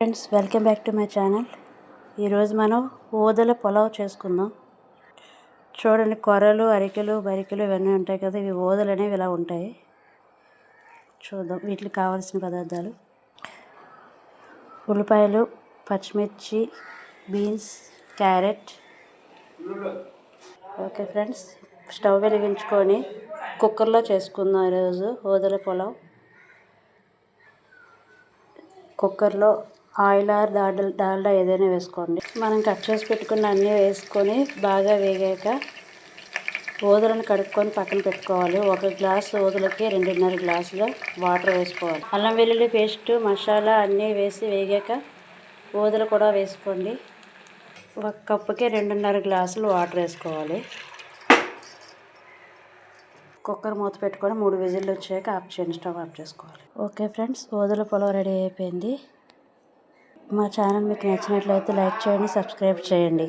Friends, welcome back to my channel. ఈరోజు మనం ఊదల పులావ్ చేసుకుందాం. చూడండి, కొర్రలు, అరికెలు, బరికెలు ఇవన్నీ ఉంటాయి కదా. ఇవి ఊదలు అనేవి ఇలా ఉంటాయి. చూద్దాం వీటికి కావాల్సిన పదార్థాలు: ఉల్లిపాయలు, పచ్చిమిర్చి, beans, carrot. Okay friends, stove వెలిగించుకొని కుక్కర్లో చేసుకుందాం ఈరోజు ఊదల పులావ్. కుక్కర్లో ఆయిల్ ఆర్ డాల్డా ఏదైనా వేసుకోండి. మనం కట్ చేసి పెట్టుకున్న అన్నీ వేసుకొని బాగా వేగాక ఊదలను కడుక్కొని పక్కన పెట్టుకోవాలి. 1 గ్లాసు ఊదలకి 2.5 గ్లాసుల వాటర్ వేసుకోవాలి. అల్లం వెల్లుల్లి పేస్టు, మసాలా అన్నీ వేసి వేగాక ఊదలు కూడా వేసుకోండి. 1 కప్పుకి 2.5 గ్లాసులు వాటర్ వేసుకోవాలి. కుక్కర్ మూత పెట్టుకొని 3 విజిల్లు వచ్చాక ఆఫ్ చేయండి. స్టవ్ ఆఫ్ చేసుకోవాలి. ఓకే ఫ్రెండ్స్, ఊదల పులావ్ రెడీ అయిపోయింది. మా ఛానల్ మీకు నచ్చినట్లయితే లైక్ చేయండి, సబ్స్క్రైబ్ చేయండి.